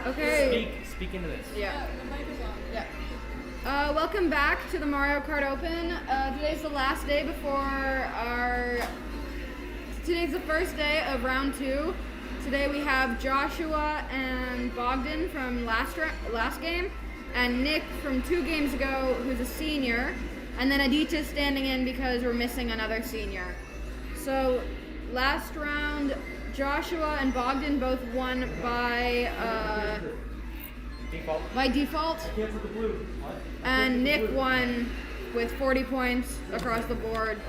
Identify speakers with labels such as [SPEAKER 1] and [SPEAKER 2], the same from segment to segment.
[SPEAKER 1] Okay.
[SPEAKER 2] Speak into this.
[SPEAKER 1] Yeah. Yeah. Welcome back to the Mario Kart Open. Today's the last day before our. Today's the first day of round 2. Today we have Joshua and Bogdan from last game, and Nick from 2 games ago, who's a senior, and then Aditya standing in because we're missing another senior. So last round, Joshua and Bogdan both won by default, and Nick won with 40 points across the board,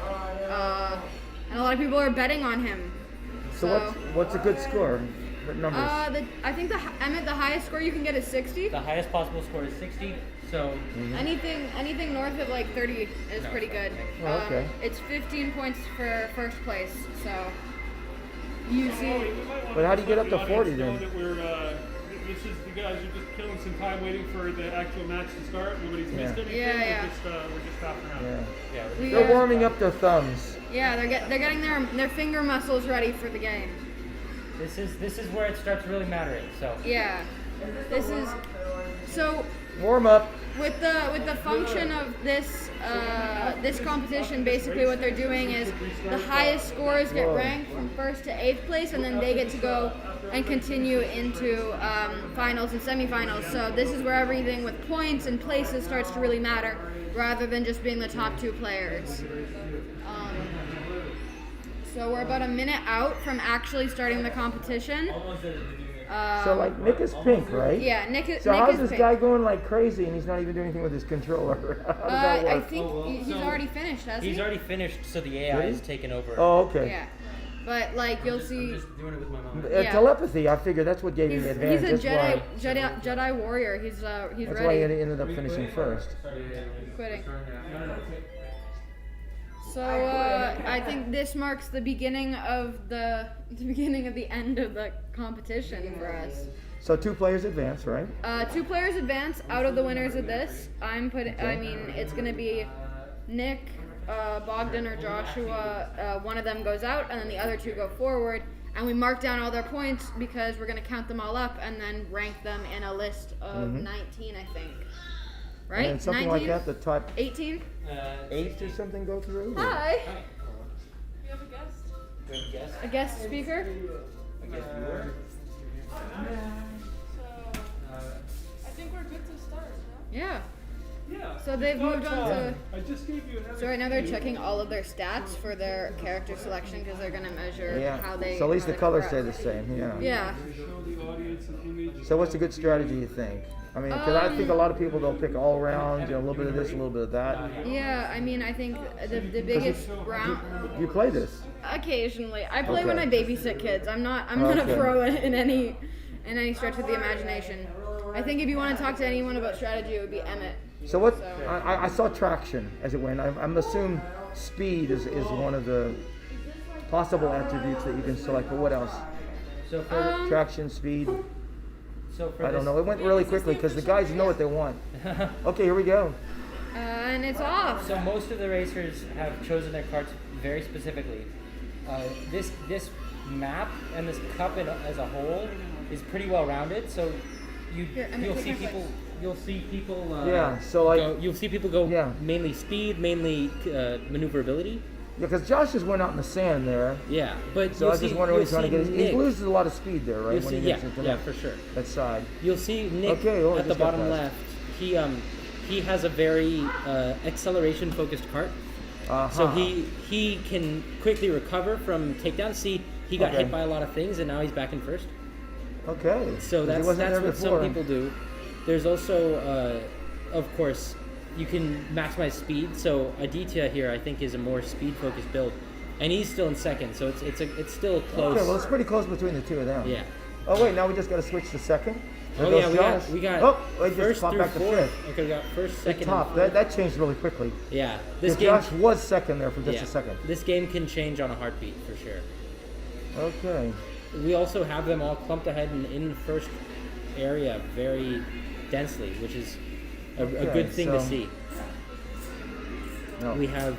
[SPEAKER 1] and a lot of people are betting on him.
[SPEAKER 3] So what's a good score? What numbers?
[SPEAKER 1] I think the highest score you can get is 60.
[SPEAKER 2] The highest possible score is 60. So
[SPEAKER 1] anything north of like 30 is pretty good.
[SPEAKER 3] Oh, okay.
[SPEAKER 1] It's 15 points for first place. So you see.
[SPEAKER 3] But how do you get up to 40 then?
[SPEAKER 4] This is you guys are just killing some time waiting for the actual match to start. Nobody's missed anything.
[SPEAKER 1] Yeah.
[SPEAKER 4] We're just hopping around.
[SPEAKER 3] Yeah.
[SPEAKER 1] We
[SPEAKER 3] They're
[SPEAKER 1] are-
[SPEAKER 3] warming up their thumbs.
[SPEAKER 1] Yeah, they're getting their finger muscles ready for the game.
[SPEAKER 2] this is where it starts really mattering. So
[SPEAKER 1] Yeah, this is so.
[SPEAKER 3] Warm up.
[SPEAKER 1] With the function of this this competition, basically what they're doing is the highest scores get ranked from 1st to 8th place, and then they get to go and continue into finals and semifinals. So this is where everything with points and places starts to really matter, rather than just being the top 2 players. So we're about a minute out from actually starting the competition.
[SPEAKER 3] So like Nick is pink, right?
[SPEAKER 1] Yeah, Nick is.
[SPEAKER 3] So
[SPEAKER 1] Nick
[SPEAKER 3] how's
[SPEAKER 1] is
[SPEAKER 3] this
[SPEAKER 1] pink.
[SPEAKER 3] guy going like crazy and he's not even doing anything with his controller? How does that work?
[SPEAKER 1] I think he's already finished, hasn't he?
[SPEAKER 2] he's already finished, so the AI
[SPEAKER 3] Really?
[SPEAKER 2] is taken over.
[SPEAKER 3] Oh, okay.
[SPEAKER 1] Yeah, but like you'll see,
[SPEAKER 2] Just doing it with my mom.
[SPEAKER 1] Yeah.
[SPEAKER 3] Telepathy, I figured that's what gave him
[SPEAKER 1] he's
[SPEAKER 3] the advantage.
[SPEAKER 1] a Jedi warrior. He's
[SPEAKER 3] That's why he
[SPEAKER 1] ready.
[SPEAKER 3] ended up finishing first.
[SPEAKER 1] Quitting. So I think this marks the beginning of the end of the competition for us.
[SPEAKER 3] So 2 players advance, right?
[SPEAKER 1] 2 players advance out of the winners of this. I mean, it's gonna be Nick, Bogdan, or Joshua. One of them goes out, and then the other 2 go forward. And we mark down all their points because we're gonna count them all up and then rank them in a list of 19, I think. Right?
[SPEAKER 3] And something
[SPEAKER 1] 19?
[SPEAKER 3] like that, the top
[SPEAKER 1] 18?
[SPEAKER 3] 8 or something go through? Or?
[SPEAKER 1] Hi.
[SPEAKER 4] We have a guest.
[SPEAKER 2] Do you have a guess?
[SPEAKER 1] A guest speaker?
[SPEAKER 2] A guess viewer?
[SPEAKER 5] So, I think we're good to start, no?
[SPEAKER 1] Yeah.
[SPEAKER 4] Yeah.
[SPEAKER 1] So they've moved on to.
[SPEAKER 4] I just gave you another.
[SPEAKER 1] So right now they're checking all of their stats for their character selection because they're gonna measure
[SPEAKER 3] Yeah.
[SPEAKER 1] how they.
[SPEAKER 3] So at least
[SPEAKER 1] how
[SPEAKER 3] the
[SPEAKER 1] they
[SPEAKER 3] colors
[SPEAKER 1] progress.
[SPEAKER 3] stay the same, yeah.
[SPEAKER 1] Yeah.
[SPEAKER 4] Show the audience an image.
[SPEAKER 3] So what's a good strategy, you think? I mean, because I think a lot of people, they'll pick all around, a little bit of this, a little bit of that.
[SPEAKER 1] Yeah. I mean, I think the biggest round.
[SPEAKER 3] You play this?
[SPEAKER 1] Occasionally, I play when I
[SPEAKER 3] Okay.
[SPEAKER 1] babysit kids. I'm not a
[SPEAKER 3] Okay.
[SPEAKER 1] pro in any stretch of the imagination. I think if you want to talk to anyone about strategy, it would be Emmett.
[SPEAKER 3] So what, I saw traction as it went. I'm assuming speed is one of the possible attributes that you can select, but what else?
[SPEAKER 2] So for
[SPEAKER 3] Traction, speed, I don't
[SPEAKER 2] this,
[SPEAKER 3] know. It went really quickly because the guys know what they want. Okay, here we go.
[SPEAKER 1] And it's off.
[SPEAKER 2] So most of the racers have chosen their carts very specifically. This map and this cup as a whole is pretty well rounded. So you'll see people.
[SPEAKER 3] Yeah, so like,
[SPEAKER 2] You'll see people go
[SPEAKER 3] Yeah.
[SPEAKER 2] mainly speed, mainly maneuverability.
[SPEAKER 3] because Josh just went out in the sand there.
[SPEAKER 2] Yeah, but
[SPEAKER 3] So
[SPEAKER 2] you'll
[SPEAKER 3] I just
[SPEAKER 2] see,
[SPEAKER 3] wonder what
[SPEAKER 2] you'll
[SPEAKER 3] he's trying to
[SPEAKER 2] see
[SPEAKER 3] get. He
[SPEAKER 2] Nick-
[SPEAKER 3] loses a lot of speed there, right?
[SPEAKER 2] You'll see,
[SPEAKER 3] he
[SPEAKER 2] yeah,
[SPEAKER 3] gets into
[SPEAKER 2] yeah, for sure.
[SPEAKER 3] that side.
[SPEAKER 2] You'll see Nick
[SPEAKER 3] Okay, oh, I
[SPEAKER 2] at the
[SPEAKER 3] just got
[SPEAKER 2] bottom
[SPEAKER 3] past.
[SPEAKER 2] left. He has a very acceleration focused cart. So he can quickly recover from takedown. See, he got
[SPEAKER 3] Okay.
[SPEAKER 2] hit by a lot of things, and now he's back in first.
[SPEAKER 3] Okay.
[SPEAKER 2] So
[SPEAKER 3] 'Cause he
[SPEAKER 2] that's
[SPEAKER 3] wasn't there
[SPEAKER 2] what
[SPEAKER 3] before.
[SPEAKER 2] some people do. There's also, of course, you can maximize speed. So Aditya here, I think, is a more speed focused build, and he's still in second. So it's still close.
[SPEAKER 3] Okay, well, it's pretty close between the 2 of them.
[SPEAKER 2] Yeah.
[SPEAKER 3] Oh wait, now we just got to switch to second. There
[SPEAKER 2] Oh
[SPEAKER 3] goes
[SPEAKER 2] yeah,
[SPEAKER 3] Josh.
[SPEAKER 2] we got
[SPEAKER 3] Oh, they just
[SPEAKER 2] first
[SPEAKER 3] popped
[SPEAKER 2] through
[SPEAKER 3] back to
[SPEAKER 2] fourth.
[SPEAKER 3] fifth.
[SPEAKER 2] Okay, we got first, second,
[SPEAKER 3] Top.
[SPEAKER 2] and fourth.
[SPEAKER 3] That changed really quickly.
[SPEAKER 2] Yeah, this
[SPEAKER 3] Yeah,
[SPEAKER 2] game.
[SPEAKER 3] Josh was second there for just
[SPEAKER 2] yeah,
[SPEAKER 3] a second.
[SPEAKER 2] This game can change on a heartbeat for sure.
[SPEAKER 3] Okay.
[SPEAKER 2] We also have them all clumped ahead and in the first area very densely, which is a
[SPEAKER 3] Okay,
[SPEAKER 2] good thing to
[SPEAKER 3] so-
[SPEAKER 2] see.
[SPEAKER 3] No.
[SPEAKER 2] We have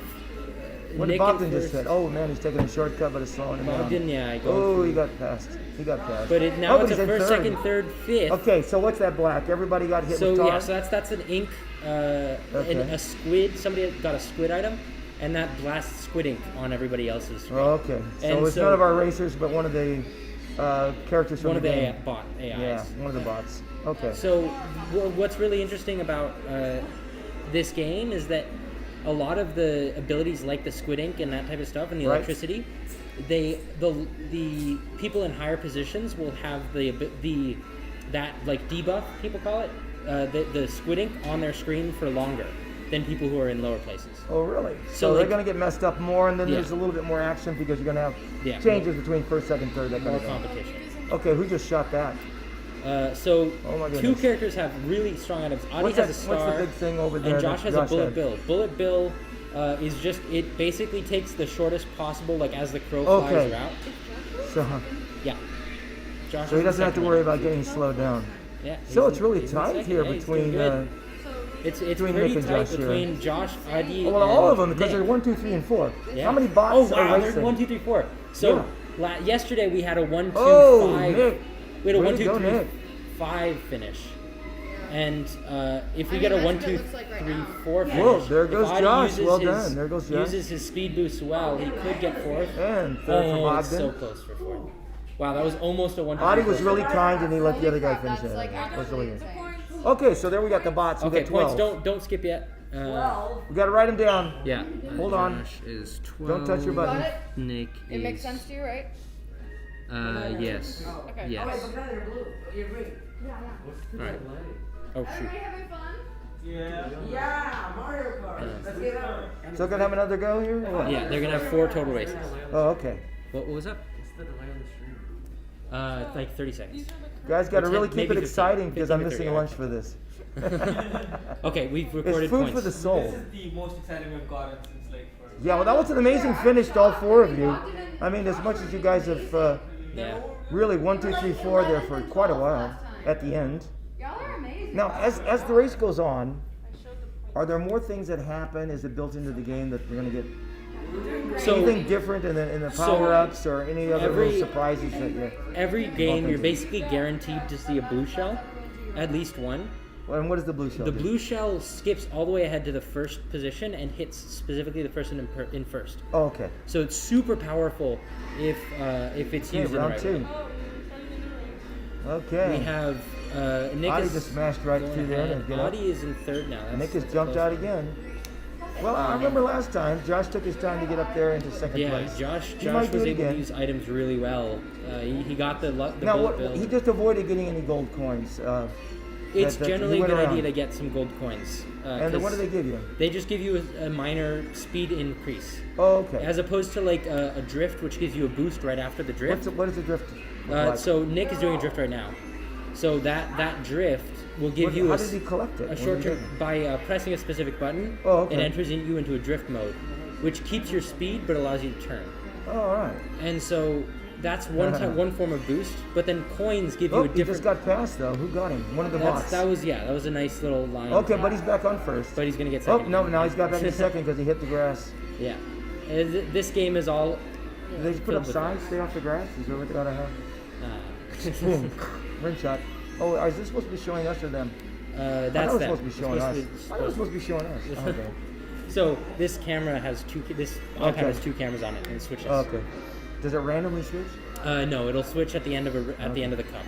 [SPEAKER 3] What
[SPEAKER 2] Nick
[SPEAKER 3] did Bogdan
[SPEAKER 2] at
[SPEAKER 3] just
[SPEAKER 2] first.
[SPEAKER 3] said? Oh man, he's taking a shortcut, but it's slowing him down.
[SPEAKER 2] Bogdan, yeah, I go
[SPEAKER 3] Oh,
[SPEAKER 2] through.
[SPEAKER 3] he got passed. He got passed.
[SPEAKER 2] But now it's
[SPEAKER 3] he's
[SPEAKER 2] a
[SPEAKER 3] in
[SPEAKER 2] first,
[SPEAKER 3] third.
[SPEAKER 2] second, third, fifth.
[SPEAKER 3] Okay, so what's that black? Everybody got hit
[SPEAKER 2] So
[SPEAKER 3] with tar?
[SPEAKER 2] yeah, so that's an ink, and a squid. Somebody got a squid item, and that blasts squid ink on everybody else's screen.
[SPEAKER 3] Oh, okay. So
[SPEAKER 2] And
[SPEAKER 3] it's
[SPEAKER 2] so-
[SPEAKER 3] none of our racers, but one of the characters from
[SPEAKER 2] One of
[SPEAKER 3] the
[SPEAKER 2] the
[SPEAKER 3] game.
[SPEAKER 2] bot AIs.
[SPEAKER 3] Yeah, one of the bots. Okay.
[SPEAKER 2] So what's really interesting about this game is that a lot of the abilities like the squid ink and that type of stuff and the
[SPEAKER 3] Right.
[SPEAKER 2] electricity, the people in higher positions will have that like debuff, people call it, the squid ink on their screen for longer than people who are in lower places.
[SPEAKER 3] Oh, really?
[SPEAKER 2] So,
[SPEAKER 3] So they're
[SPEAKER 2] like-
[SPEAKER 3] going to get messed up more, and then
[SPEAKER 2] Yeah.
[SPEAKER 3] there's a little bit more action because you're going to have
[SPEAKER 2] Yeah,
[SPEAKER 3] changes between first, second, third, that kind
[SPEAKER 2] More
[SPEAKER 3] of thing.
[SPEAKER 2] competition.
[SPEAKER 3] Okay, who just shot that?
[SPEAKER 2] So
[SPEAKER 3] Oh my
[SPEAKER 2] two
[SPEAKER 3] goodness.
[SPEAKER 2] characters have really strong items. Adi
[SPEAKER 3] What's
[SPEAKER 2] has
[SPEAKER 3] that-
[SPEAKER 2] a star,
[SPEAKER 3] what's the big thing over there
[SPEAKER 2] and Josh
[SPEAKER 3] that
[SPEAKER 2] has a
[SPEAKER 3] Josh
[SPEAKER 2] bullet
[SPEAKER 3] had?
[SPEAKER 2] bill. Bullet bill is just, it basically takes the shortest possible, like as the crow flies
[SPEAKER 3] Okay.
[SPEAKER 2] route.
[SPEAKER 3] So,
[SPEAKER 2] Yeah. Josh
[SPEAKER 3] so
[SPEAKER 2] is
[SPEAKER 3] he
[SPEAKER 2] the
[SPEAKER 3] doesn't have to
[SPEAKER 2] second
[SPEAKER 3] worry
[SPEAKER 2] one.
[SPEAKER 3] about getting slowed down.
[SPEAKER 2] Yeah.
[SPEAKER 3] So
[SPEAKER 2] he's
[SPEAKER 3] it's really
[SPEAKER 2] he's in
[SPEAKER 3] tight
[SPEAKER 2] second.
[SPEAKER 3] here
[SPEAKER 2] Yeah, he's doing
[SPEAKER 3] between.
[SPEAKER 2] good. It's
[SPEAKER 3] between
[SPEAKER 2] pretty
[SPEAKER 3] Nick and
[SPEAKER 2] tight
[SPEAKER 3] Josh here.
[SPEAKER 2] between Josh, Adi,
[SPEAKER 3] Well, all of them
[SPEAKER 2] and
[SPEAKER 3] because
[SPEAKER 2] Nick.
[SPEAKER 3] there's 1, 2, 3, and 4.
[SPEAKER 2] Yeah.
[SPEAKER 3] How many bots
[SPEAKER 2] Oh
[SPEAKER 3] are
[SPEAKER 2] wow, there's
[SPEAKER 3] racing?
[SPEAKER 2] 1, 2, 3, 4. So
[SPEAKER 3] Yeah.
[SPEAKER 2] yesterday we had a 1, 2,
[SPEAKER 3] Oh,
[SPEAKER 2] 5.
[SPEAKER 3] Nick.
[SPEAKER 2] We had a
[SPEAKER 3] Way
[SPEAKER 2] 1,
[SPEAKER 3] to
[SPEAKER 2] 2,
[SPEAKER 3] go,
[SPEAKER 2] 3,
[SPEAKER 3] Nick.
[SPEAKER 2] 5 finish. And if we
[SPEAKER 1] I
[SPEAKER 2] get a
[SPEAKER 1] mean,
[SPEAKER 2] 1,
[SPEAKER 1] that's what
[SPEAKER 2] 2,
[SPEAKER 1] it looks like right
[SPEAKER 2] 3,
[SPEAKER 1] now.
[SPEAKER 2] 4 finish.
[SPEAKER 3] Whoa, there goes
[SPEAKER 2] if Adi
[SPEAKER 3] Josh.
[SPEAKER 2] uses
[SPEAKER 3] Well
[SPEAKER 2] his-
[SPEAKER 3] done. There goes Josh.
[SPEAKER 2] Uses his speed boost well, he could get fourth.
[SPEAKER 3] And third for
[SPEAKER 2] Oh, it's
[SPEAKER 3] Bogdan.
[SPEAKER 2] so close for fourth. Wow, that was almost a 1, 2,
[SPEAKER 3] Adi
[SPEAKER 2] 3,
[SPEAKER 3] was
[SPEAKER 2] 4.
[SPEAKER 3] really kind and he let the other guy finish
[SPEAKER 1] That's
[SPEAKER 3] it.
[SPEAKER 1] like
[SPEAKER 3] That was
[SPEAKER 1] actually
[SPEAKER 3] really good.
[SPEAKER 1] insane.
[SPEAKER 3] Okay, so there we got the bots. We
[SPEAKER 2] Okay,
[SPEAKER 3] got 12.
[SPEAKER 2] points, don't skip yet.
[SPEAKER 3] We got to write them down.
[SPEAKER 2] Yeah.
[SPEAKER 3] Hold on.
[SPEAKER 2] Josh is 12.
[SPEAKER 3] Don't touch your
[SPEAKER 1] Got
[SPEAKER 3] button.
[SPEAKER 1] it?
[SPEAKER 2] Nick
[SPEAKER 1] It makes sense to you, right?
[SPEAKER 2] Yes.
[SPEAKER 1] Okay.
[SPEAKER 2] Yes. Alright. Oh shoot.
[SPEAKER 1] Everybody having fun?
[SPEAKER 6] Yeah, Mario Kart. Let's get out.
[SPEAKER 3] So gonna have another go here? Or what?
[SPEAKER 2] Yeah, they're gonna have 4 total races.
[SPEAKER 3] Oh, okay.
[SPEAKER 2] What was up? Like 30 seconds.
[SPEAKER 3] Guys, got to
[SPEAKER 2] Or
[SPEAKER 3] really
[SPEAKER 2] 10,
[SPEAKER 3] keep
[SPEAKER 2] maybe
[SPEAKER 3] it
[SPEAKER 2] 15,
[SPEAKER 3] exciting because
[SPEAKER 2] 15
[SPEAKER 3] I'm
[SPEAKER 2] to
[SPEAKER 3] missing
[SPEAKER 2] 30,
[SPEAKER 3] lunch for this.
[SPEAKER 2] Okay, we've recorded
[SPEAKER 3] It's food
[SPEAKER 2] points.
[SPEAKER 3] for the soul.
[SPEAKER 7] This is the most exciting we've gotten since like for
[SPEAKER 3] Yeah, well, that was an amazing finish to all 4 of you. I mean, as much as you guys have
[SPEAKER 2] Yeah.
[SPEAKER 3] really 1, 2, 3, 4 there for quite a while at the end.
[SPEAKER 1] Y'all are amazing.
[SPEAKER 3] Now, as the race goes on, are there more things that happen? Is it built into the game that you're going to get
[SPEAKER 2] So
[SPEAKER 3] anything different in the power-ups or any other
[SPEAKER 2] every-
[SPEAKER 3] little surprises that you...
[SPEAKER 2] every game you're basically guaranteed to see a blue shell, at least one.
[SPEAKER 3] Well, and what does the blue shell
[SPEAKER 2] The
[SPEAKER 3] do?
[SPEAKER 2] blue shell skips all the way ahead to the first position and hits specifically the person in first.
[SPEAKER 3] Oh, okay.
[SPEAKER 2] So it's super powerful if it's
[SPEAKER 3] Okay,
[SPEAKER 2] used in the
[SPEAKER 3] round
[SPEAKER 2] right
[SPEAKER 3] 2.
[SPEAKER 2] way.
[SPEAKER 3] Okay.
[SPEAKER 2] We have Nick
[SPEAKER 3] Adi
[SPEAKER 2] is
[SPEAKER 3] just smashed right
[SPEAKER 2] going
[SPEAKER 3] through there
[SPEAKER 2] ahead.
[SPEAKER 3] and get up.
[SPEAKER 2] Adi is in third now.
[SPEAKER 3] Nick has
[SPEAKER 2] that's
[SPEAKER 3] jumped
[SPEAKER 2] close.
[SPEAKER 3] out again. Well, I remember last time, Josh took his time to get up there into second
[SPEAKER 2] Yeah,
[SPEAKER 3] place.
[SPEAKER 2] Josh
[SPEAKER 3] He might do
[SPEAKER 2] was
[SPEAKER 3] it
[SPEAKER 2] able to
[SPEAKER 3] again.
[SPEAKER 2] use items really well. He got the
[SPEAKER 3] Now,
[SPEAKER 2] bullet
[SPEAKER 3] what,
[SPEAKER 2] bill.
[SPEAKER 3] he just avoided getting any gold coins.
[SPEAKER 2] It's
[SPEAKER 3] that
[SPEAKER 2] generally
[SPEAKER 3] he
[SPEAKER 2] a
[SPEAKER 3] went
[SPEAKER 2] good
[SPEAKER 3] around.
[SPEAKER 2] idea to get some gold coins.
[SPEAKER 3] And
[SPEAKER 2] 'cause
[SPEAKER 3] what do they give you?
[SPEAKER 2] They just give you a minor speed increase,
[SPEAKER 3] Oh, okay.
[SPEAKER 2] as opposed to like a drift, which gives you a boost right after the drift.
[SPEAKER 3] What is the drift look like?
[SPEAKER 2] So Nick is doing a drift right now. So that drift will give you
[SPEAKER 3] how
[SPEAKER 2] a,
[SPEAKER 3] did he collect it?
[SPEAKER 2] a
[SPEAKER 3] What
[SPEAKER 2] short
[SPEAKER 3] did he
[SPEAKER 2] term
[SPEAKER 3] do?
[SPEAKER 2] by pressing a specific button.
[SPEAKER 3] Oh, okay.
[SPEAKER 2] It enters you into a drift mode, which keeps your speed but allows you to turn.
[SPEAKER 3] Oh, all right.
[SPEAKER 2] And so that's one form of boost. But then coins give you
[SPEAKER 3] Oh,
[SPEAKER 2] a
[SPEAKER 3] he
[SPEAKER 2] different.
[SPEAKER 3] just got passed, though. Who got him? One of the bots.
[SPEAKER 2] That was a nice little line.
[SPEAKER 3] Okay, but he's back on first.
[SPEAKER 2] But he's gonna get
[SPEAKER 3] Oh,
[SPEAKER 2] second.
[SPEAKER 3] no, now he's got back in second because he hit the grass.
[SPEAKER 2] Yeah. This game is all.
[SPEAKER 3] Did they just put
[SPEAKER 2] filled
[SPEAKER 3] up
[SPEAKER 2] with
[SPEAKER 3] signs, stay off the grass? Is that what they ought to have?
[SPEAKER 2] Uh,
[SPEAKER 3] Boom. Rim shot. Oh, is this supposed to be showing us or them? I thought
[SPEAKER 2] that's
[SPEAKER 3] it was
[SPEAKER 2] them.
[SPEAKER 3] supposed to be showing us.
[SPEAKER 2] It's
[SPEAKER 3] I thought it was supposed to be showing us. Oh, okay.
[SPEAKER 2] So this camera has this iPad
[SPEAKER 3] Okay.
[SPEAKER 2] has 2 cameras on it and it switches.
[SPEAKER 3] Okay. Does it randomly switch?
[SPEAKER 2] No, it'll switch at the end of the end of the cup.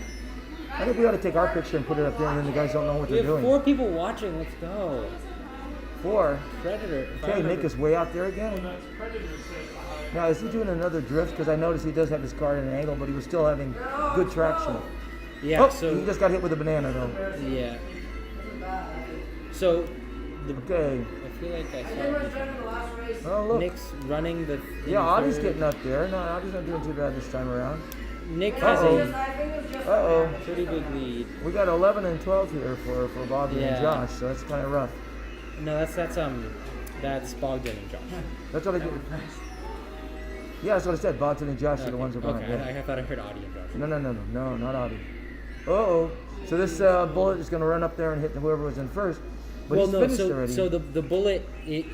[SPEAKER 3] I think we ought to take our picture and put it up there, and then the guys don't know what
[SPEAKER 2] We
[SPEAKER 3] they're
[SPEAKER 2] have
[SPEAKER 3] doing.
[SPEAKER 2] 4 people watching. Let's go.
[SPEAKER 3] 4.
[SPEAKER 2] Predator.
[SPEAKER 3] Okay, Nick is way out there again.
[SPEAKER 4] That's Predator said.
[SPEAKER 3] Now, is he doing another drift? Because I noticed he does have his car at an angle, but he was still having good traction.
[SPEAKER 2] Yeah.
[SPEAKER 3] Oh,
[SPEAKER 2] So
[SPEAKER 3] he just got hit with a banana, though.
[SPEAKER 2] yeah. So
[SPEAKER 3] Okay.
[SPEAKER 2] I feel like I
[SPEAKER 6] Everyone's
[SPEAKER 2] saw
[SPEAKER 6] running the last race.
[SPEAKER 3] Oh, look.
[SPEAKER 2] Nick's running the.
[SPEAKER 3] Yeah, Adi's
[SPEAKER 2] third.
[SPEAKER 3] getting up there. No, Adi's not doing too bad this time around.
[SPEAKER 2] Nick has
[SPEAKER 3] Uh-oh.
[SPEAKER 2] a
[SPEAKER 6] I think it was just
[SPEAKER 3] Uh-oh.
[SPEAKER 2] pretty big lead.
[SPEAKER 3] We got 11 and 12 here for Bogdan
[SPEAKER 2] Yeah.
[SPEAKER 3] and Josh, so that's kind of rough.
[SPEAKER 2] No, that's Bogdan and Josh.
[SPEAKER 3] That's what I did. Yeah, that's what I said. Bogdan and Josh are the ones who are
[SPEAKER 2] Okay,
[SPEAKER 3] behind.
[SPEAKER 2] I thought I heard Audi and Josh.
[SPEAKER 3] No, not Adi. Uh-oh. So this bullet is going to run up there and hit whoever was in first. But
[SPEAKER 2] well,
[SPEAKER 3] he's
[SPEAKER 2] no.
[SPEAKER 3] finished
[SPEAKER 2] So
[SPEAKER 3] already.
[SPEAKER 2] so the bullet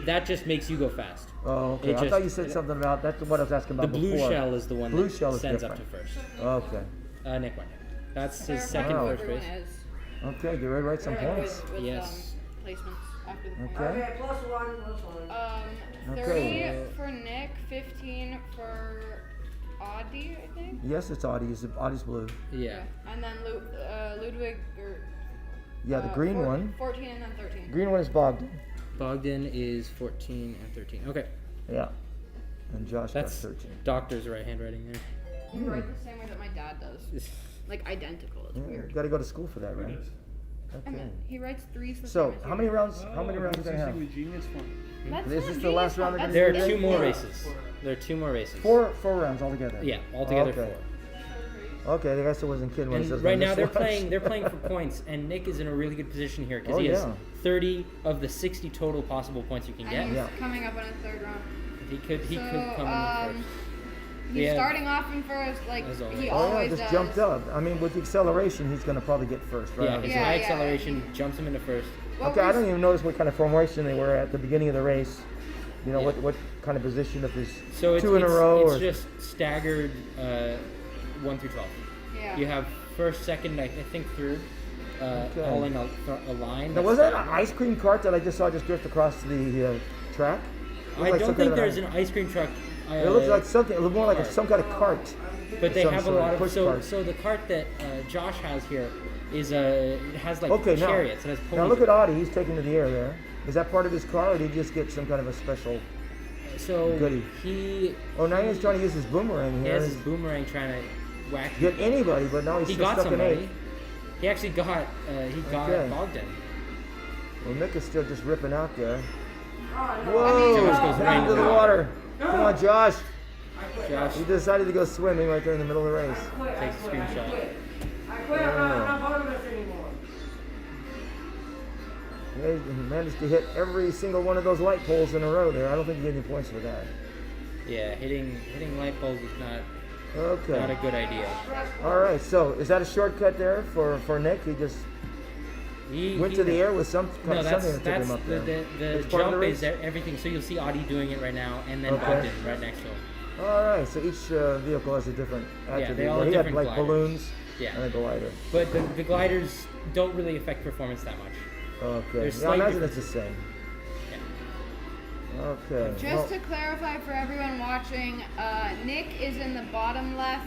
[SPEAKER 2] that just makes you go fast.
[SPEAKER 3] Oh, okay.
[SPEAKER 2] It
[SPEAKER 3] I
[SPEAKER 2] just-
[SPEAKER 3] thought you said something about that's what I was asking
[SPEAKER 2] The
[SPEAKER 3] about
[SPEAKER 2] blue
[SPEAKER 3] before.
[SPEAKER 2] shell is the one
[SPEAKER 3] Blue
[SPEAKER 2] that
[SPEAKER 3] shell is
[SPEAKER 2] sends
[SPEAKER 3] different.
[SPEAKER 2] up to first.
[SPEAKER 3] Okay.
[SPEAKER 2] Nick won. That's his
[SPEAKER 1] Clarify
[SPEAKER 2] second
[SPEAKER 1] who
[SPEAKER 2] first
[SPEAKER 1] everyone
[SPEAKER 2] race.
[SPEAKER 1] is.
[SPEAKER 3] Okay, get ready to write some points.
[SPEAKER 1] With
[SPEAKER 2] Yes.
[SPEAKER 1] Placements after the points.
[SPEAKER 3] Okay.
[SPEAKER 6] Okay, +1.
[SPEAKER 1] 30
[SPEAKER 3] Okay.
[SPEAKER 1] for Nick, 15 for Audie, I think.
[SPEAKER 3] Yes, it's Audie's. Audie's blue.
[SPEAKER 2] Yeah.
[SPEAKER 1] And then Ludwig, or
[SPEAKER 3] Yeah, the green one.
[SPEAKER 1] 14 and then 13.
[SPEAKER 3] Green one is Bogdan.
[SPEAKER 2] Bogdan is 14 and 13. Okay.
[SPEAKER 3] Yeah. And Josh
[SPEAKER 2] That's
[SPEAKER 3] got 13.
[SPEAKER 2] doctor's right handwriting there.
[SPEAKER 1] You write the same way that my dad does. Like identical. It's
[SPEAKER 3] Yeah,
[SPEAKER 1] weird.
[SPEAKER 3] got to go to school for that,
[SPEAKER 4] Who
[SPEAKER 3] right?
[SPEAKER 4] does?
[SPEAKER 1] I
[SPEAKER 3] Okay.
[SPEAKER 1] mean, he writes threes the
[SPEAKER 3] So,
[SPEAKER 1] same as
[SPEAKER 3] how
[SPEAKER 1] you.
[SPEAKER 3] many rounds? How many
[SPEAKER 4] Oh,
[SPEAKER 3] rounds
[SPEAKER 4] he's
[SPEAKER 3] are we gonna
[SPEAKER 4] using
[SPEAKER 3] have?
[SPEAKER 4] the genius one.
[SPEAKER 1] That's
[SPEAKER 3] Is
[SPEAKER 1] not
[SPEAKER 3] this the
[SPEAKER 1] genius
[SPEAKER 3] last
[SPEAKER 1] one,
[SPEAKER 3] round they're
[SPEAKER 1] that's
[SPEAKER 3] gonna
[SPEAKER 2] There
[SPEAKER 3] do
[SPEAKER 2] are two
[SPEAKER 3] today?
[SPEAKER 2] more
[SPEAKER 1] four.
[SPEAKER 2] races. There are two more races.
[SPEAKER 3] Four rounds altogether.
[SPEAKER 2] Yeah, altogether
[SPEAKER 3] Okay.
[SPEAKER 2] 4.
[SPEAKER 3] Okay, the guy still wasn't kidding when he
[SPEAKER 2] And
[SPEAKER 3] says
[SPEAKER 2] right
[SPEAKER 3] when
[SPEAKER 2] now
[SPEAKER 3] this
[SPEAKER 2] they're
[SPEAKER 3] was.
[SPEAKER 2] playing for points, and Nick is in a really good position here because
[SPEAKER 3] Oh,
[SPEAKER 2] he has
[SPEAKER 3] yeah.
[SPEAKER 2] 30 of the 60 total possible points you can
[SPEAKER 1] And
[SPEAKER 2] get.
[SPEAKER 1] he's
[SPEAKER 3] Yeah.
[SPEAKER 1] coming up on his third round.
[SPEAKER 2] He could
[SPEAKER 1] So,
[SPEAKER 2] come in first.
[SPEAKER 1] he's
[SPEAKER 2] Yeah.
[SPEAKER 1] starting off in first, like
[SPEAKER 2] As always.
[SPEAKER 1] he
[SPEAKER 3] Oh yeah,
[SPEAKER 1] always
[SPEAKER 3] just
[SPEAKER 1] does.
[SPEAKER 3] jumped up. I mean, with the acceleration, he's gonna probably get first, right?
[SPEAKER 2] Yeah, his
[SPEAKER 1] Yeah,
[SPEAKER 2] high
[SPEAKER 1] yeah.
[SPEAKER 2] acceleration jumps him into first.
[SPEAKER 1] What
[SPEAKER 3] Okay, I
[SPEAKER 1] was-
[SPEAKER 3] don't even notice what kind of formation they were at the beginning of the race. You know,
[SPEAKER 2] Yeah.
[SPEAKER 3] what kind of position, if there's
[SPEAKER 2] So it's,
[SPEAKER 3] two in a
[SPEAKER 2] it's,
[SPEAKER 3] row
[SPEAKER 2] it's
[SPEAKER 3] or
[SPEAKER 2] just staggered 1 through 12.
[SPEAKER 1] Yeah.
[SPEAKER 2] You have first, second, I think third,
[SPEAKER 3] Okay.
[SPEAKER 2] all in a line.
[SPEAKER 3] Now,
[SPEAKER 2] that's
[SPEAKER 3] was that an
[SPEAKER 2] staggered.
[SPEAKER 3] ice cream cart that I just saw just drift across the track? It looked
[SPEAKER 2] I
[SPEAKER 3] like
[SPEAKER 2] don't
[SPEAKER 3] some
[SPEAKER 2] think
[SPEAKER 3] kind of
[SPEAKER 2] there's an ice cream truck.
[SPEAKER 3] It looks like something. It looked more like
[SPEAKER 2] cart.
[SPEAKER 3] some kind of cart.
[SPEAKER 2] But they
[SPEAKER 3] some
[SPEAKER 2] have a
[SPEAKER 3] sort of
[SPEAKER 2] lot of
[SPEAKER 3] push
[SPEAKER 2] so
[SPEAKER 3] cart.
[SPEAKER 2] so the cart that Josh has here is it has like
[SPEAKER 3] Okay, now,
[SPEAKER 2] chariots. It has
[SPEAKER 3] now
[SPEAKER 2] ponies
[SPEAKER 3] look
[SPEAKER 2] in
[SPEAKER 3] at Audie. He's taken to the air there. Is that part of his car, or did he just get some kind of a special?
[SPEAKER 2] it. So
[SPEAKER 3] goody.
[SPEAKER 2] he
[SPEAKER 3] Oh, now he's trying to use his boomerang
[SPEAKER 2] he
[SPEAKER 3] here.
[SPEAKER 2] has his boomerang trying to whack.
[SPEAKER 3] Get anybody, but now he's
[SPEAKER 2] He
[SPEAKER 3] still
[SPEAKER 2] got
[SPEAKER 3] stuck in
[SPEAKER 2] somebody.
[SPEAKER 3] eight.
[SPEAKER 2] He actually got
[SPEAKER 3] Okay.
[SPEAKER 2] Bogdan.
[SPEAKER 3] Well, Nick is still just ripping out there.
[SPEAKER 1] I
[SPEAKER 3] Whoa!
[SPEAKER 1] mean,
[SPEAKER 2] Josh goes
[SPEAKER 3] Down
[SPEAKER 2] right
[SPEAKER 3] into the
[SPEAKER 2] into
[SPEAKER 3] water. Come on, Josh.
[SPEAKER 2] Josh
[SPEAKER 3] He decided to go swimming right there in the middle of the race.
[SPEAKER 2] takes a screenshot.
[SPEAKER 6] I quit. I'm not part of this anymore.
[SPEAKER 3] Yeah, he managed to hit every single one of those light poles in a row there. I don't think he get any points for that.
[SPEAKER 2] Yeah, hitting light bulbs is not a
[SPEAKER 3] Okay.
[SPEAKER 2] good idea.
[SPEAKER 3] All right. So is that a shortcut there for Nick? He just
[SPEAKER 2] He
[SPEAKER 3] went to the air with some
[SPEAKER 2] No,
[SPEAKER 3] something
[SPEAKER 2] that's
[SPEAKER 3] that took him up there.
[SPEAKER 2] the
[SPEAKER 3] It's part of
[SPEAKER 2] jump
[SPEAKER 3] the
[SPEAKER 2] is
[SPEAKER 3] race?
[SPEAKER 2] everything. So you'll see Audie doing it right now, and then
[SPEAKER 3] Okay.
[SPEAKER 2] Bogdan right next to him.
[SPEAKER 3] All right. So each vehicle has a different attribute.
[SPEAKER 2] they all
[SPEAKER 3] Well,
[SPEAKER 2] have
[SPEAKER 3] he had
[SPEAKER 2] different
[SPEAKER 3] like
[SPEAKER 2] gliders.
[SPEAKER 3] balloons
[SPEAKER 2] Yeah.
[SPEAKER 3] and a glider.
[SPEAKER 2] But the gliders don't really affect performance that much.
[SPEAKER 3] Okay.
[SPEAKER 2] There's
[SPEAKER 3] Yeah, I
[SPEAKER 2] slight
[SPEAKER 3] imagine it's the same.
[SPEAKER 2] Yeah.
[SPEAKER 3] Okay.
[SPEAKER 1] Just
[SPEAKER 3] well,
[SPEAKER 1] to clarify for everyone watching, Nick is in the bottom left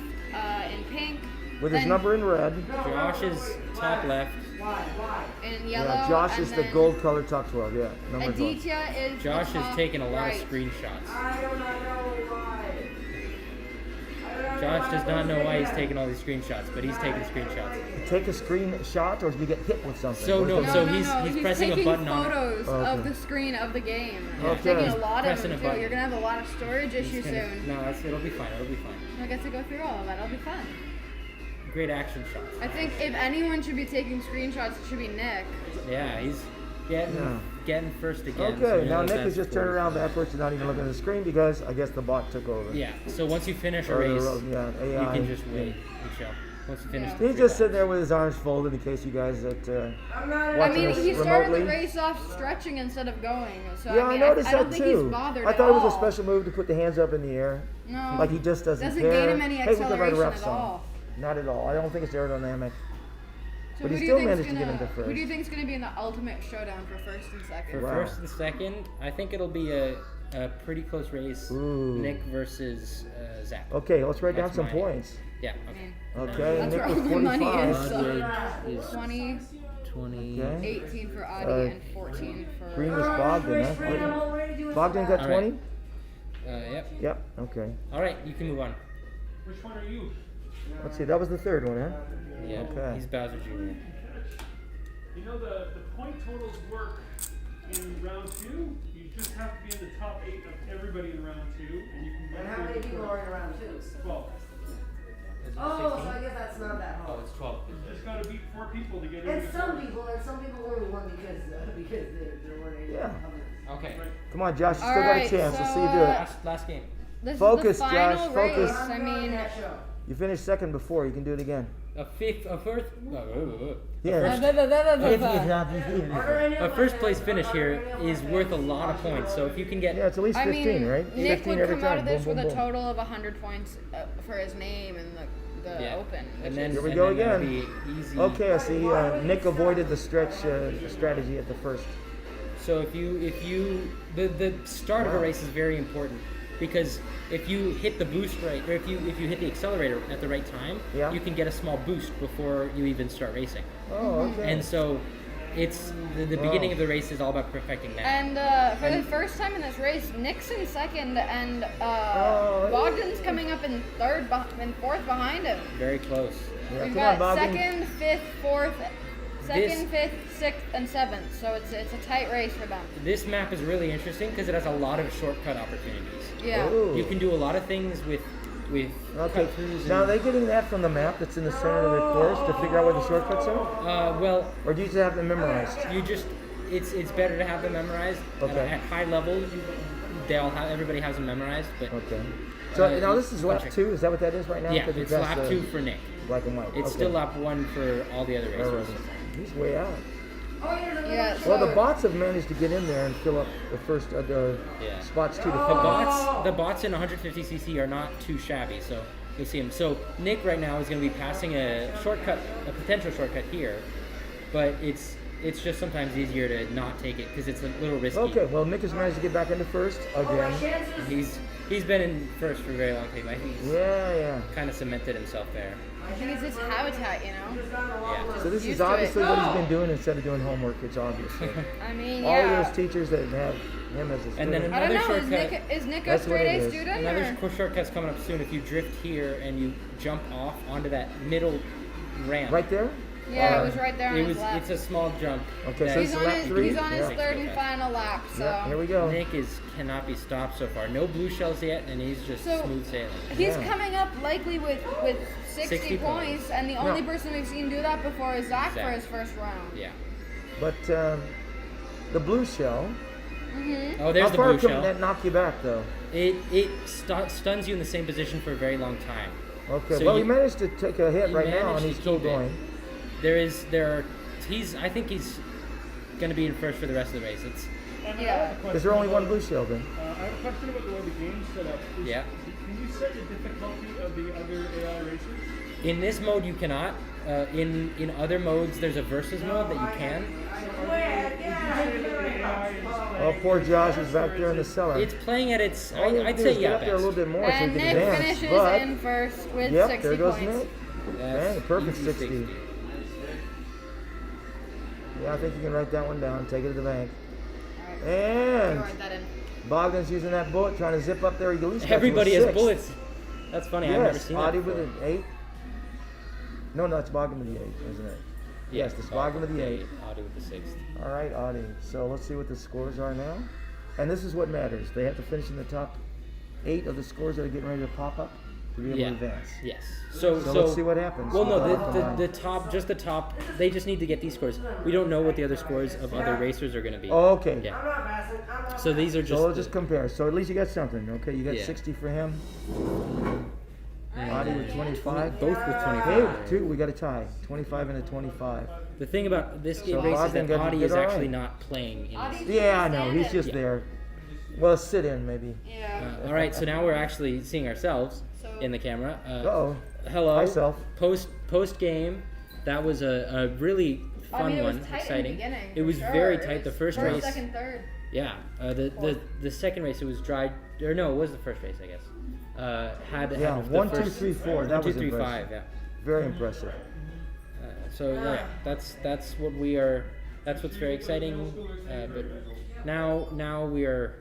[SPEAKER 1] in pink.
[SPEAKER 3] with his
[SPEAKER 1] then
[SPEAKER 3] number in red.
[SPEAKER 2] Josh is top left.
[SPEAKER 6] Why?
[SPEAKER 1] in yellow.
[SPEAKER 3] Yeah, Josh
[SPEAKER 1] and
[SPEAKER 3] is the
[SPEAKER 1] then
[SPEAKER 3] gold colored top 12. Yeah, number 12.
[SPEAKER 1] Aditya is
[SPEAKER 2] Josh
[SPEAKER 1] the
[SPEAKER 2] has
[SPEAKER 1] top
[SPEAKER 2] taken a lot
[SPEAKER 1] right.
[SPEAKER 2] of screenshots.
[SPEAKER 6] I do not know why.
[SPEAKER 2] Josh does not know why he's taking all these screenshots, but he's taking screenshots.
[SPEAKER 3] Take a screenshot, or do you get hit with something?
[SPEAKER 2] So
[SPEAKER 3] What
[SPEAKER 2] no,
[SPEAKER 3] is it?
[SPEAKER 2] so
[SPEAKER 1] No,
[SPEAKER 2] he's pressing a
[SPEAKER 1] taking
[SPEAKER 2] button on it.
[SPEAKER 1] photos
[SPEAKER 3] Okay.
[SPEAKER 1] of the screen of the game.
[SPEAKER 2] Yeah.
[SPEAKER 1] He's taking
[SPEAKER 3] Okay.
[SPEAKER 1] a lot of
[SPEAKER 2] Pressing
[SPEAKER 1] them
[SPEAKER 2] a
[SPEAKER 1] too.
[SPEAKER 2] button.
[SPEAKER 1] You're gonna have a lot of storage issues
[SPEAKER 2] He's gonna-
[SPEAKER 1] soon.
[SPEAKER 2] No, it'll be fine. It'll be fine.
[SPEAKER 1] You'll get to go through all of that. It'll be fun.
[SPEAKER 2] Great action shots.
[SPEAKER 1] I think if anyone should be taking screenshots, it should be Nick.
[SPEAKER 2] Yeah, he's getting first again.
[SPEAKER 3] Okay,
[SPEAKER 2] so you
[SPEAKER 3] now
[SPEAKER 2] know
[SPEAKER 3] Nick
[SPEAKER 2] that's
[SPEAKER 3] has just turned
[SPEAKER 2] 40.
[SPEAKER 3] around backwards and not even looking at the screen because I guess the bot took over.
[SPEAKER 2] Yeah, so once you finish a
[SPEAKER 3] Or the
[SPEAKER 2] race,
[SPEAKER 3] yeah,
[SPEAKER 2] you
[SPEAKER 3] AI.
[SPEAKER 2] can just wait and chill. Once you finish
[SPEAKER 1] Yeah.
[SPEAKER 2] the
[SPEAKER 3] He's
[SPEAKER 2] three
[SPEAKER 3] just sitting
[SPEAKER 2] laps.
[SPEAKER 3] there with his arms folded in case you guys that
[SPEAKER 6] I'm not.
[SPEAKER 1] I
[SPEAKER 3] watching
[SPEAKER 1] mean,
[SPEAKER 3] us
[SPEAKER 1] he started
[SPEAKER 3] remotely.
[SPEAKER 1] the race off stretching instead of going. So
[SPEAKER 3] Yeah,
[SPEAKER 1] I mean,
[SPEAKER 3] noticed
[SPEAKER 1] I
[SPEAKER 3] that
[SPEAKER 1] don't think
[SPEAKER 3] too.
[SPEAKER 1] he's bothered
[SPEAKER 3] I
[SPEAKER 1] at
[SPEAKER 3] thought it was a
[SPEAKER 1] all.
[SPEAKER 3] special move to put the hands up in the air.
[SPEAKER 1] No.
[SPEAKER 3] Like he just doesn't
[SPEAKER 1] Doesn't
[SPEAKER 3] care.
[SPEAKER 1] gain him any
[SPEAKER 3] Hey, we can write a
[SPEAKER 1] acceleration
[SPEAKER 3] rap
[SPEAKER 1] at
[SPEAKER 3] song.
[SPEAKER 1] all.
[SPEAKER 3] Not at all. I don't think it's aerodynamic.
[SPEAKER 1] So
[SPEAKER 3] But
[SPEAKER 1] who
[SPEAKER 3] he
[SPEAKER 1] do you
[SPEAKER 3] still
[SPEAKER 1] think's
[SPEAKER 3] managed to get
[SPEAKER 1] gonna-
[SPEAKER 3] into
[SPEAKER 1] Who do you
[SPEAKER 3] first.
[SPEAKER 1] think's going to be in the ultimate showdown for first and second?
[SPEAKER 2] For
[SPEAKER 3] Wow.
[SPEAKER 2] first and second, I think it'll be a pretty close race.
[SPEAKER 3] Ooh.
[SPEAKER 2] Nick versus Zach.
[SPEAKER 3] Okay, let's write down
[SPEAKER 2] That's
[SPEAKER 3] some
[SPEAKER 2] mine.
[SPEAKER 3] points.
[SPEAKER 2] Yeah.
[SPEAKER 1] I
[SPEAKER 2] Okay.
[SPEAKER 1] mean,
[SPEAKER 3] Okay,
[SPEAKER 1] That's
[SPEAKER 3] Nick
[SPEAKER 1] where
[SPEAKER 3] with
[SPEAKER 1] all the money
[SPEAKER 3] 45.
[SPEAKER 1] is. So
[SPEAKER 2] Ludwig is
[SPEAKER 1] 20,
[SPEAKER 2] 20.
[SPEAKER 3] Okay.
[SPEAKER 1] 18 for Audie,
[SPEAKER 3] Uh,
[SPEAKER 1] and 14 for...
[SPEAKER 3] Green was Bogdan, huh? Bogdan got
[SPEAKER 2] All
[SPEAKER 3] 20?
[SPEAKER 2] right. Yep.
[SPEAKER 3] Yep, okay.
[SPEAKER 2] All right, you can move on.
[SPEAKER 4] Which one are you?
[SPEAKER 3] Let's see, that was the third one, huh?
[SPEAKER 2] Yeah.
[SPEAKER 3] Okay.
[SPEAKER 2] He's Bowser Jr.
[SPEAKER 4] You know the point totals work in round 2. You just have to be in the top 8 of everybody in round 2, and you can get
[SPEAKER 6] And how many people are in round 2?
[SPEAKER 4] 12.
[SPEAKER 6] Oh, so I guess that's not that hard.
[SPEAKER 7] it's 12.
[SPEAKER 4] You just got to beat 4 people to get in.
[SPEAKER 6] And some people only won because there weren't any
[SPEAKER 3] Yeah.
[SPEAKER 6] others.
[SPEAKER 2] Okay.
[SPEAKER 4] Right.
[SPEAKER 3] Come on, Josh, you
[SPEAKER 1] All
[SPEAKER 3] still
[SPEAKER 1] right,
[SPEAKER 3] got a chance. Let's see you do
[SPEAKER 1] so,
[SPEAKER 3] it.
[SPEAKER 2] Last game.
[SPEAKER 1] This
[SPEAKER 3] Focus,
[SPEAKER 1] is the final
[SPEAKER 3] Josh,
[SPEAKER 1] race.
[SPEAKER 3] focus.
[SPEAKER 1] I mean,
[SPEAKER 3] You finished second before. You can do it again.
[SPEAKER 2] A first place finish here is worth a lot of points. So if you can get,
[SPEAKER 3] Yeah, it's at least 15,
[SPEAKER 1] I mean,
[SPEAKER 3] right?
[SPEAKER 1] Nick
[SPEAKER 3] 15
[SPEAKER 1] would
[SPEAKER 3] every
[SPEAKER 1] come
[SPEAKER 3] time.
[SPEAKER 1] out of this
[SPEAKER 3] Boom,
[SPEAKER 1] with
[SPEAKER 3] boom,
[SPEAKER 1] a
[SPEAKER 3] boom.
[SPEAKER 1] total of 100 points for his name and the
[SPEAKER 2] yeah.
[SPEAKER 1] Open.
[SPEAKER 2] And then
[SPEAKER 3] Here we
[SPEAKER 2] and
[SPEAKER 3] go
[SPEAKER 2] then that'll
[SPEAKER 3] again.
[SPEAKER 2] be easy.
[SPEAKER 3] Okay, I see. Nick avoided the stretch strategy at the first.
[SPEAKER 2] So if you the start of a race is very important because if you hit the boost right, or if you hit the accelerator at the right time,
[SPEAKER 3] Yeah.
[SPEAKER 2] you can get a small boost before you even start racing.
[SPEAKER 3] Oh, okay.
[SPEAKER 2] And so it's the beginning of the race is all about perfecting that.
[SPEAKER 1] And for the first time in this race, Nick's in second, and
[SPEAKER 3] Oh,
[SPEAKER 1] Bogdan's coming up in third and fourth behind him.
[SPEAKER 2] Very close.
[SPEAKER 3] Yeah,
[SPEAKER 1] We've
[SPEAKER 3] come on,
[SPEAKER 1] got
[SPEAKER 3] Bogdan.
[SPEAKER 1] second, fifth, fourth,
[SPEAKER 2] This-
[SPEAKER 1] second, fifth, sixth, and seventh. So it's a tight race for them.
[SPEAKER 2] This map is really interesting because it has a lot of shortcut opportunities.
[SPEAKER 1] Yeah.
[SPEAKER 3] Ooh.
[SPEAKER 2] You can do a lot of things with
[SPEAKER 3] Okay.
[SPEAKER 2] cut throughs.
[SPEAKER 3] Now, are they getting that from the map that's in the center of the course to figure out where the shortcuts are?
[SPEAKER 2] Well,
[SPEAKER 3] Or do you just have them memorized?
[SPEAKER 2] you just it's better to have them memorized.
[SPEAKER 3] Okay.
[SPEAKER 2] At high level, everybody has them memorized. But
[SPEAKER 3] Okay. So now this is lap
[SPEAKER 2] check.
[SPEAKER 3] 2. Is that what that is right now?
[SPEAKER 2] yeah,
[SPEAKER 3] 'Cause
[SPEAKER 2] it's
[SPEAKER 3] that's,
[SPEAKER 2] lap 2 for Nick.
[SPEAKER 3] Black and white.
[SPEAKER 2] It's
[SPEAKER 3] Okay.
[SPEAKER 2] still lap 1 for all the other
[SPEAKER 3] All
[SPEAKER 2] racers.
[SPEAKER 3] right. He's way out.
[SPEAKER 1] Yeah.
[SPEAKER 3] Well,
[SPEAKER 1] So
[SPEAKER 3] the bots have managed to get in there and fill up the first the
[SPEAKER 2] Yeah.
[SPEAKER 3] spots 2 to
[SPEAKER 2] The
[SPEAKER 3] 5.
[SPEAKER 2] bots in 150cc are not too shabby, so you'll see them. So Nick right now is going to be passing a potential shortcut here, but it's just sometimes easier to not take it because it's a little risky.
[SPEAKER 3] Okay, well, Nick has managed to get back into first again.
[SPEAKER 2] He's been in first for a very long time. He's
[SPEAKER 3] Yeah.
[SPEAKER 2] kind of cemented himself there.
[SPEAKER 1] I think it's his habitat, you know.
[SPEAKER 2] Yeah.
[SPEAKER 3] So this is
[SPEAKER 1] Used to it.
[SPEAKER 3] obviously what he's been doing instead of doing homework. It's obvious.
[SPEAKER 1] I mean,
[SPEAKER 3] All
[SPEAKER 1] yeah.
[SPEAKER 3] of those teachers that have him as a student.
[SPEAKER 2] And then
[SPEAKER 1] I don't know.
[SPEAKER 2] Another
[SPEAKER 1] Is
[SPEAKER 2] shortcut.
[SPEAKER 1] Nick a
[SPEAKER 3] That's what
[SPEAKER 1] straight
[SPEAKER 3] it
[SPEAKER 1] A
[SPEAKER 3] is.
[SPEAKER 1] student?
[SPEAKER 2] Another
[SPEAKER 1] Or?
[SPEAKER 2] shortcut's coming up soon. If you drift here and you jump off onto that middle ramp.
[SPEAKER 3] Right there?
[SPEAKER 1] Yeah, it was right there on his lap.
[SPEAKER 2] It's a small jump.
[SPEAKER 3] Okay,
[SPEAKER 2] that
[SPEAKER 3] so
[SPEAKER 1] He's
[SPEAKER 3] it's
[SPEAKER 1] on
[SPEAKER 3] lap
[SPEAKER 1] his,
[SPEAKER 3] 3.
[SPEAKER 1] he's on his
[SPEAKER 3] Yeah.
[SPEAKER 1] third and final lap, so
[SPEAKER 3] Yeah, here we go.
[SPEAKER 2] Nick cannot be stopped so far. No blue shells yet, and he's just
[SPEAKER 1] So-
[SPEAKER 2] smooth sailing.
[SPEAKER 1] he's
[SPEAKER 3] Yeah.
[SPEAKER 1] coming up likely with 60
[SPEAKER 2] 60
[SPEAKER 1] points, and the only
[SPEAKER 3] Yeah.
[SPEAKER 1] person we've seen do that before is Zach for
[SPEAKER 2] Zach.
[SPEAKER 1] his first round.
[SPEAKER 2] Yeah.
[SPEAKER 3] But the blue shell,
[SPEAKER 2] Oh, there's
[SPEAKER 3] how
[SPEAKER 2] the
[SPEAKER 3] far
[SPEAKER 2] blue
[SPEAKER 3] can
[SPEAKER 2] shell.
[SPEAKER 3] that knock you back, though?
[SPEAKER 2] It stuns you in the same position for a very long time.
[SPEAKER 3] Okay,
[SPEAKER 2] So
[SPEAKER 3] well, he
[SPEAKER 2] you-
[SPEAKER 3] managed to take a hit
[SPEAKER 2] he
[SPEAKER 3] right now,
[SPEAKER 2] managed
[SPEAKER 3] and
[SPEAKER 2] to
[SPEAKER 3] he's still
[SPEAKER 2] keep it.
[SPEAKER 3] going.
[SPEAKER 2] I think he's going to be in first for the rest of the race. It's
[SPEAKER 4] And
[SPEAKER 1] Yeah.
[SPEAKER 4] I have a question
[SPEAKER 3] Is there only
[SPEAKER 4] about-
[SPEAKER 3] one blue shell, then?
[SPEAKER 4] I have a question about the way the game's set up.
[SPEAKER 2] Yeah.
[SPEAKER 4] Can you set the difficulty of the other AI races?
[SPEAKER 2] in this mode you cannot. In other modes, there's a versus mode that you can.
[SPEAKER 3] Oh, poor Josh is back there in the cellar.
[SPEAKER 2] It's playing at its.
[SPEAKER 3] All you have
[SPEAKER 2] I'd
[SPEAKER 3] to do is
[SPEAKER 2] say
[SPEAKER 3] get
[SPEAKER 2] yeah.
[SPEAKER 3] up there a little
[SPEAKER 2] Best.
[SPEAKER 3] bit more so
[SPEAKER 1] And
[SPEAKER 3] you can
[SPEAKER 1] Nick
[SPEAKER 3] advance.
[SPEAKER 1] finishes
[SPEAKER 3] But,
[SPEAKER 1] in first with
[SPEAKER 3] yep,
[SPEAKER 1] 60
[SPEAKER 3] there goes
[SPEAKER 1] points.
[SPEAKER 3] Nick.
[SPEAKER 2] That's
[SPEAKER 3] Dang, perfect
[SPEAKER 2] easy
[SPEAKER 3] 60. Yeah, I think you can write that one down. Take it to the bank.
[SPEAKER 1] Alright,
[SPEAKER 3] And
[SPEAKER 1] write that in.
[SPEAKER 3] Bogdan's using that bullet, trying to zip up there. He at least got to a
[SPEAKER 2] Everybody has
[SPEAKER 3] 6.
[SPEAKER 2] bullets. That's funny. I've never
[SPEAKER 3] Yes,
[SPEAKER 2] seen
[SPEAKER 3] Adi
[SPEAKER 2] that
[SPEAKER 3] with
[SPEAKER 2] before.
[SPEAKER 3] an 8. No, it's Bogdan with the 8, isn't it? Yes, it's Bogdan with the 8.
[SPEAKER 2] Audi with the 6th.
[SPEAKER 3] All right, Adi. So let's see what the scores are now. And this is what matters. They have to finish in the top 8 of the scores that are getting ready to pop up to be able
[SPEAKER 2] Yeah.
[SPEAKER 3] to advance.
[SPEAKER 2] Yes. So
[SPEAKER 3] let's see what happens.
[SPEAKER 2] Well, no,
[SPEAKER 3] Come
[SPEAKER 2] the
[SPEAKER 3] on.
[SPEAKER 2] top, just the top. They just need to get these scores. We don't know what the other scores of other racers are going to be.
[SPEAKER 3] Oh, okay.
[SPEAKER 2] Yeah. So these are just.
[SPEAKER 3] So we'll just compare. So at least you got something. Okay, you got
[SPEAKER 2] Yeah.
[SPEAKER 3] 60 for him. Adi with 25.
[SPEAKER 2] both with
[SPEAKER 3] Hey,
[SPEAKER 2] 25.
[SPEAKER 3] 2. We got a tie. 25 and a 25.
[SPEAKER 2] The thing about this
[SPEAKER 3] So
[SPEAKER 2] race is
[SPEAKER 3] Bogdan
[SPEAKER 2] that
[SPEAKER 3] got-
[SPEAKER 2] Audi
[SPEAKER 3] did
[SPEAKER 2] is
[SPEAKER 3] all
[SPEAKER 2] actually
[SPEAKER 3] right.
[SPEAKER 2] not playing. In this.
[SPEAKER 3] Yeah, I know. He's just
[SPEAKER 2] Yeah.
[SPEAKER 3] there. Well, sit in maybe.
[SPEAKER 1] Yeah.
[SPEAKER 2] All right, so now we're actually seeing ourselves in the camera.
[SPEAKER 3] Uh-oh.
[SPEAKER 2] Hello.
[SPEAKER 3] Hi, self.
[SPEAKER 2] Post game, that was a really fun
[SPEAKER 1] I mean, it was
[SPEAKER 2] one,
[SPEAKER 1] tight in the
[SPEAKER 2] exciting.
[SPEAKER 1] beginning,
[SPEAKER 2] It
[SPEAKER 1] for
[SPEAKER 2] was
[SPEAKER 1] sure.
[SPEAKER 2] very
[SPEAKER 1] It
[SPEAKER 2] tight. The
[SPEAKER 1] was
[SPEAKER 2] first race,
[SPEAKER 1] second, third.
[SPEAKER 2] yeah. The second race, it was dry. Or no, it was the first race, I guess. Had
[SPEAKER 3] Yeah,
[SPEAKER 2] had the
[SPEAKER 3] 1, 2,
[SPEAKER 2] first-
[SPEAKER 3] 3, 4.
[SPEAKER 2] 1,
[SPEAKER 3] That
[SPEAKER 2] 2,
[SPEAKER 3] was
[SPEAKER 2] 3,
[SPEAKER 3] impressive.
[SPEAKER 2] 5, yeah.
[SPEAKER 3] Very impressive.
[SPEAKER 2] So yeah, that's what we are. That's what's very exciting. But now we are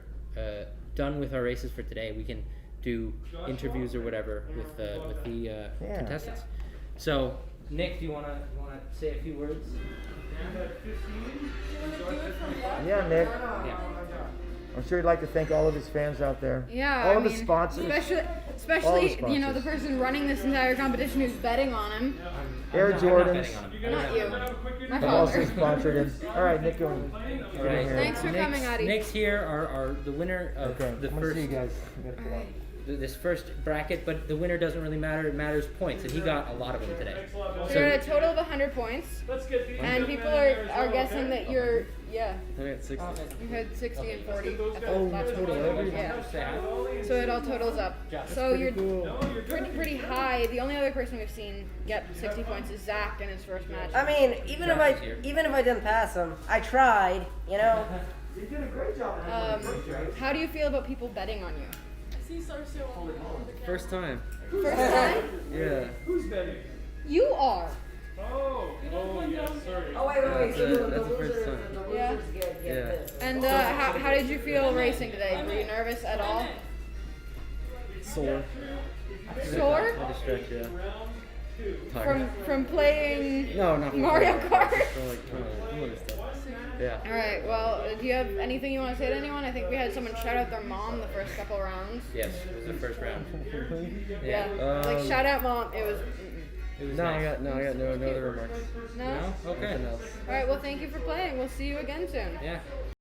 [SPEAKER 2] done with our races for today. We can do interviews or whatever with the contestants. So Nick, do you wanna say a few words?
[SPEAKER 3] Yeah, Nick.
[SPEAKER 2] Yeah.
[SPEAKER 3] I'm sure he'd like to thank all of his fans out there.
[SPEAKER 1] Yeah,
[SPEAKER 3] All
[SPEAKER 1] I
[SPEAKER 3] of
[SPEAKER 1] mean,
[SPEAKER 3] his sponsors.
[SPEAKER 1] especially you know,
[SPEAKER 3] sponsors.
[SPEAKER 1] the person running this entire competition who's betting on him.
[SPEAKER 3] Air
[SPEAKER 2] I'm not
[SPEAKER 3] Jordans.
[SPEAKER 2] betting on him.
[SPEAKER 1] Not you. My
[SPEAKER 3] Have also
[SPEAKER 1] father.
[SPEAKER 3] sponsored him. All right, Nick, go in.
[SPEAKER 2] All right.
[SPEAKER 1] Thanks for coming, Adi.
[SPEAKER 2] Nick's here, are the winner of
[SPEAKER 3] Okay,
[SPEAKER 2] the
[SPEAKER 3] I'm gonna
[SPEAKER 2] first.
[SPEAKER 3] see you guys. We gotta go on.
[SPEAKER 2] this first bracket, but the winner doesn't really matter. It matters points, and he got a lot of them today.
[SPEAKER 4] Thanks a lot, Bill.
[SPEAKER 1] So you're at a total of 100 points,
[SPEAKER 4] Let's get these
[SPEAKER 1] and
[SPEAKER 4] young
[SPEAKER 1] people
[SPEAKER 4] men there as
[SPEAKER 1] are
[SPEAKER 4] well,
[SPEAKER 1] guessing
[SPEAKER 4] okay?
[SPEAKER 1] that you're, yeah,
[SPEAKER 8] I got 60.
[SPEAKER 1] you had 60 and 40.
[SPEAKER 4] Those
[SPEAKER 1] at
[SPEAKER 4] guys-
[SPEAKER 1] the
[SPEAKER 2] Oh,
[SPEAKER 1] last
[SPEAKER 2] total,
[SPEAKER 1] one.
[SPEAKER 2] every-
[SPEAKER 1] Yeah.
[SPEAKER 2] Sad.
[SPEAKER 1] So it all totals up. So you're
[SPEAKER 2] Cool.
[SPEAKER 4] No, you're good.
[SPEAKER 1] pretty high. The only other person we've seen get 60 points is Zach in his first match.
[SPEAKER 6] I mean, even if I didn't pass him, I tried. You know.
[SPEAKER 3] You did a great job.
[SPEAKER 1] How do you feel about people betting on you?
[SPEAKER 5] I see Sarcio on the camera.
[SPEAKER 8] First time.
[SPEAKER 1] First time?
[SPEAKER 8] Yeah.
[SPEAKER 4] Who's betting?
[SPEAKER 1] You are.
[SPEAKER 4] Oh, yes, sorry.
[SPEAKER 6] Oh wait. So the
[SPEAKER 8] That's the first
[SPEAKER 6] losers,
[SPEAKER 8] time.
[SPEAKER 6] the
[SPEAKER 1] Yeah.
[SPEAKER 6] losers get
[SPEAKER 8] Yeah.
[SPEAKER 6] this.
[SPEAKER 1] And how did you feel racing today? Were you nervous at all?
[SPEAKER 8] Sore.
[SPEAKER 1] Sore?
[SPEAKER 8] Had to stretch, yeah.
[SPEAKER 4] Round two.
[SPEAKER 8] Tired.
[SPEAKER 1] From playing
[SPEAKER 8] No, not from
[SPEAKER 1] Mario
[SPEAKER 8] playing.
[SPEAKER 1] Kart?
[SPEAKER 8] Just from, like, trying to do other stuff. Yeah.
[SPEAKER 1] All right. Well, do you have anything you want to say to anyone? I think we had someone shout out their mom the first couple rounds.
[SPEAKER 2] Yes, it was the first round.
[SPEAKER 1] Yeah. Like shout out mom. It was.
[SPEAKER 2] It was
[SPEAKER 8] No,
[SPEAKER 2] nice.
[SPEAKER 8] I got no other remarks.
[SPEAKER 1] No.
[SPEAKER 2] No? Okay.
[SPEAKER 8] Nothing else.
[SPEAKER 1] All right. Well, thank you for playing. We'll see you again soon.
[SPEAKER 2] Yeah.